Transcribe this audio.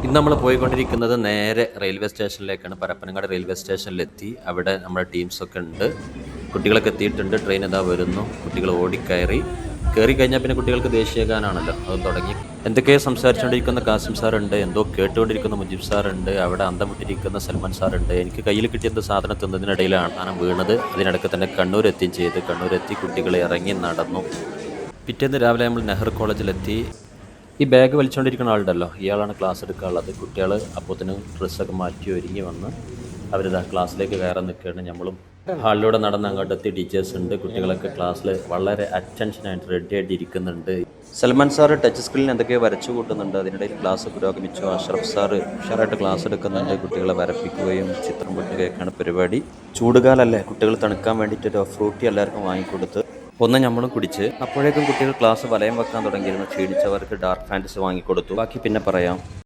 ഇന്ന് നമ്മൾ പോയിക്കൊണ്ടിരിക്കുന്നത് നേരെ റെയിൽവേ സ്റ്റേഷനിലേക്കാണ്. പരപ്പനങ്ങാട് റെയിൽവേ സ്റ്റേഷനിലെത്തി. അവിടെ നമ്മുടെ ടീംസൊക്കെ ഉണ്ട്. കുട്ടികളൊക്കെ എത്തിയിട്ടുണ്ട്. ട്രെയിൻ ഇതാ വരുന്നു. കുട്ടികൾ ഓടിക്കയറി. കയറി കഴിഞ്ഞാൽ പിന്നെ കുട്ടികൾക്ക് ദേശീയഗാനാണല്ലോ, അത് തുടങ്ങി. എന്തൊക്കെയോ സംസാരിച്ചുകൊണ്ടിരിക്കുന്ന കാസിം സാറുണ്ട്, എന്തോ കേട്ടുകൊണ്ടിരിക്കുന്ന മുജീബ് സാറുണ്ട്, അവിടെ അന്തം വിട്ടിരിക്കുന്ന സൽമാൻ സാറുണ്ട്. എനിക്ക് കയ്യിൽ കിട്ടിയ സാധനം തിന്നതിനിടയിലാണ് ഞാൻ വീണത്. അതിനിടയ്ക്ക് തന്നെ കണ്ണൂർ എത്തുകയും ചെയ്ത്. കണ്ണൂരെത്തി കുട്ടികൾ ഇറങ്ങി നടന്നു. പിറ്റേന്ന് രാവിലെ നമ്മൾ നെഹ്റു കോളേജിലെത്തി. ഈ ബാഗ് വലിച്ചുകൊണ്ടിരിക്കുന്ന ആളുണ്ടല്ലോ, ഇയാളാണ് ക്ലാസ് എടുക്കാനുള്ളത്. കുട്ടികൾ അപ്പോഴത്തേനും ഡ്രസ്സൊക്കെ മാറ്റി ഒരുങ്ങി വന്ന് അവരിതാ ക്ലാസ്സിലേക്ക് കയറാൻ നിൽക്കുകയാണ്. നമ്മളും ഹാളിലൂടെ നടന്ന് അങ്ങോട്ട് എത്തി. ടീച്ചേഴ്സ് ഉണ്ട്. കുട്ടികളൊക്കെ ക്ലാസ്സിൽ വളരെ അറ്റൻഷനായിട്ട് റെഡി ആയിട്ട് ഇരിക്കുന്നുണ്ട്. സൽമാൻ സാറ് ടച്ച് സ്ക്രീനിൽ എന്തൊക്കെയോ വരച്ചു കൂട്ടുന്നുണ്ട്. അതിനിടയിൽ ക്ലാസ് പുരോഗമിച്ചു. അഷ്റഫ് സാറ് ഉഷാറായിട്ട് ക്ലാസ് എടുക്കുന്നുണ്ട്. കുട്ടികളെ വരപ്പിക്കുകയും ചിത്രം പൊട്ടുകയൊക്കെയാണ് പരിപാടി. ചൂടുകാലല്ലേ, കുട്ടികൾ തണുക്കാൻ വേണ്ടിയിട്ട് ഫ്രൂട്ടി എല്ലാവർക്കും വാങ്ങിക്കൊടുത്ത് ഒന്ന് നമ്മളും കുടിച്ച്. അപ്പോഴേക്കും കുട്ടികൾ ക്ലാസ് വലയം വെക്കാൻ തുടങ്ങിയിരുന്നു. ക്ഷീണിച്ചവർക്ക് ഡാർക്ക് ഫാൻറ്റസി വാങ്ങിക്കൊടുത്തു. ബാക്കി പിന്നെ പറയാം.